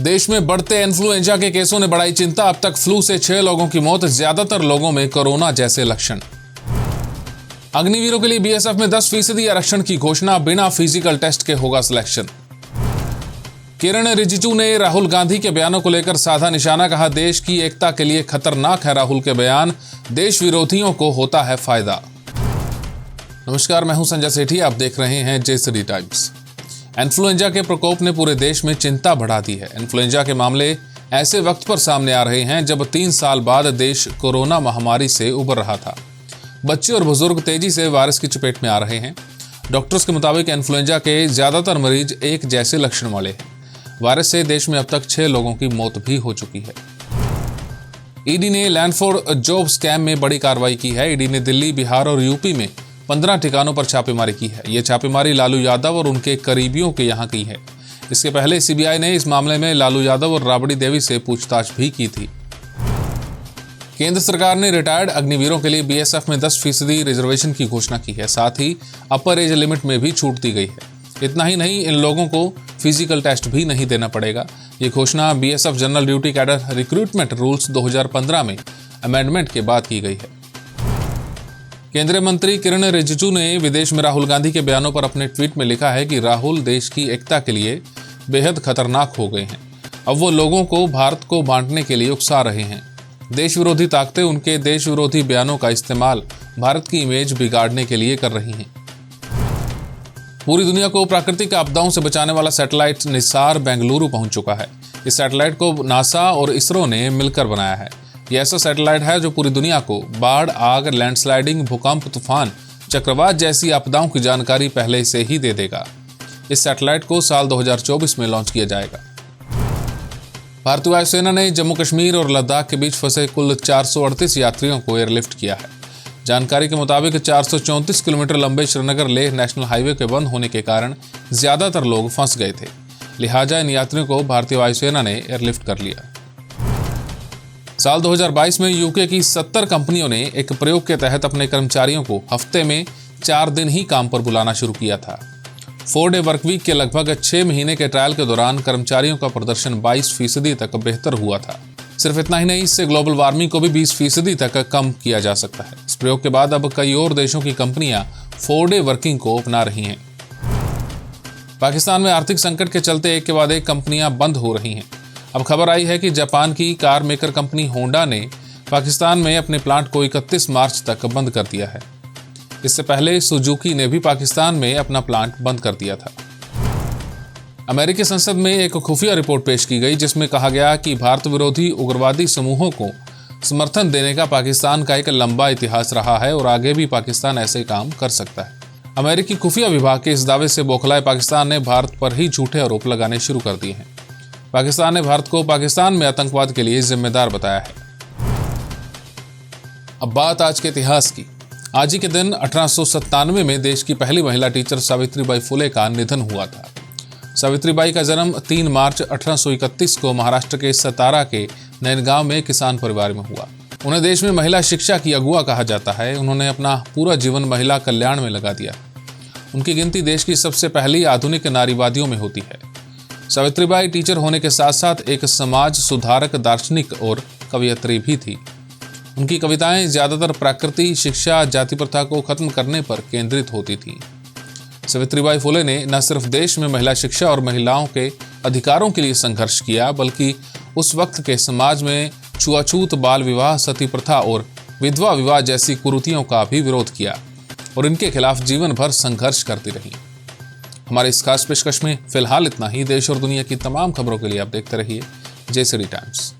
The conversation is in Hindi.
देश में बढ़ते इन्फ्लुएंजा के केसों ने बढ़ाई चिंता। अब तक फ्लू से 6 लोगों की मौत, ज्यादातर लोगों में कोरोना जैसे लक्षण। अग्निवीरों के लिए बीएसएफ में 10% आरक्षण की घोषणा, बिना फिजिकल टेस्ट के होगा सिलेक्शन। किरण रिजिजू ने राहुल गांधी के बयानों को लेकर साधा निशाना, कहा देश की एकता के लिए खतरनाक है राहुल के बयान, देश विरोधियों को होता है फायदा। नमस्कार, मैं हूं संजय सेठी, आप देख रहे हैं जयसिटी टाइम्स। इन्फ्लुएंजा के प्रकोप ने पूरे देश में चिंता बढ़ा दी है। इन्फ्लुएंजा के मामले ऐसे वक्त पर सामने आ रहे हैं जब 3 साल बाद देश कोरोना महामारी से उबर रहा था। बच्चे और बुजुर्ग तेजी से वायरस की चपेट में आ रहे हैं। डॉक्टर्स के मुताबिक इन्फ्लुएंजा के ज्यादातर मरीज एक जैसे लक्षण वाले हैं। वायरस से देश में अब तक 6 लोगों की मौत भी हो चुकी है। ईडी ने लैंड फॉर जॉब स्कैम में बड़ी कार्रवाई की है। ईडी ने दिल्ली, बिहार और यूपी में 15 ठिकानों पर छापेमारी की है। यह छापेमारी लालू यादव और उनके करीबियों के यहां की है। इसके पहले सीबीआई ने इस मामले में लालू यादव और राबड़ी देवी से पूछताछ भी की थी। केंद्र सरकार ने रिटायर्ड अग्निवीरों के लिए बीएसएफ में 10% रिजर्वेशन की घोषणा की है। साथ ही अपर एज लिमिट में भी छूट दी गई है। इतना ही नहीं, इन लोगों को फिजिकल टेस्ट भी नहीं देना पड़ेगा। ये घोषणा BSF general duty cadre recruitment rules 2015 में अमेंडमेंट के बाद की गई है। केंद्रीय मंत्री किरण रिजिजू ने विदेश में राहुल गांधी के बयानों पर अपने ट्वीट में लिखा है कि राहुल देश की एकता के लिए बेहद खतरनाक हो गए हैं। अब वो लोगों को भारत को बांटने के लिए उकसा रहे हैं। देश विरोधी ताकतें उनके देश विरोधी बयानों का इस्तेमाल भारत की इमेज बिगाड़ने के लिए कर रही हैं। पूरी दुनिया को प्राकृतिक आपदाओं से बचाने वाला सैटेलाइट निसार बेंगलुरु पहुंच चुका है। इस सैटेलाइट को नासा और इसरो ने मिलकर बनाया है। यह ऐसा सैटेलाइट है जो पूरी दुनिया को बाढ़, आग, लैंडस्लाइडिंग, भूकंप, तूफान, चक्रवात जैसी आपदाओं की जानकारी पहले से ही दे देगा। इस सैटेलाइट को साल 2024 में लॉन्च किया जाएगा। भारतीय वायुसेना ने जम्मू कश्मीर और लद्दाख के बीच फंसे कुल 438 यात्रियों को एयरलिफ्ट किया है। जानकारी के मुताबिक 434 किलोमीटर लंबे श्रीनगर लेह नेशनल हाईवे के बंद होने के कारण ज्यादातर लोग फंस गए थे। लिहाजा इन यात्रियों को भारतीय वायुसेना ने एयरलिफ्ट कर लिया। साल 2022 में यूके की 70 कंपनियों ने एक प्रयोग के तहत अपने कर्मचारियों को हफ्ते में 4 दिन ही काम पर बुलाना शुरू किया था। 4 डे वर्कवीक के लगभग 6 महीने के ट्रायल के दौरान कर्मचारियों का प्रदर्शन 22% तक बेहतर हुआ था। सिर्फ इतना ही नहीं, इससे ग्लोबल वार्मिंग को भी 20% तक कम किया जा सकता है। इस प्रयोग के बाद अब कई और देशों की कंपनियां 4 डे वर्किंग को अपना रही हैं। पाकिस्तान में आर्थिक संकट के चलते एक के बाद एक कंपनियां बंद हो रही हैं। अब खबर आई है कि जापान की कार मेकर कंपनी होंडा ने पाकिस्तान में अपने प्लांट को 31 मार्च तक बंद कर दिया है। इससे पहले सुजुकी ने भी पाकिस्तान में अपना प्लांट बंद कर दिया था। अमेरिकी संसद में एक खुफिया रिपोर्ट पेश की गई जिसमें कहा गया कि भारत विरोधी उग्रवादी समूहों को समर्थन देने का पाकिस्तान का एक लंबा इतिहास रहा है और आगे भी पाकिस्तान ऐसे काम कर सकता है। अमेरिकी खुफिया विभाग के इस दावे से बौखलाए पाकिस्तान ने भारत पर ही झूठे आरोप लगाने शुरू कर दिए हैं। पाकिस्तान ने भारत को पाकिस्तान में आतंकवाद के लिए जिम्मेदार बताया है। अब बात आज के इतिहास की। आज ही के दिन 1897 में देश की पहली महिला टीचर सावित्रीबाई फुले का निधन हुआ था। सावित्रीबाई का जन्म 3 मार्च 1831 को महाराष्ट्र के सतारा के नैनगांव में किसान परिवार में हुआ। उन्हें देश में महिला शिक्षा की अगुआ कहा जाता है। उन्होंने अपना पूरा जीवन महिला कल्याण में लगा दिया। उनकी गिनती देश की सबसे पहली आधुनिक नारीवादियों में होती है। सावित्रीबाई टीचर होने के साथ साथ एक समाज सुधारक, दार्शनिक और कवयित्री भी थी। उनकी कविताएं ज्यादातर प्रकृति, शिक्षा, जाति प्रथा को खत्म करने पर केंद्रित होती थी। सावित्रीबाई फुले ने न सिर्फ देश में महिला शिक्षा और महिलाओं के अधिकारों के लिए संघर्ष किया, बल्कि उस वक्त के समाज में छुआछूत, बाल विवाह, सती प्रथा और विधवा विवाह जैसी कुरीतियों का भी विरोध किया और इनके खिलाफ जीवन भर संघर्ष करती रही। हमारे इस खास पेशकश में फिलहाल इतना ही। देश और दुनिया की तमाम खबरों के लिए आप देखते रहिए जयसिटी टाइम्स।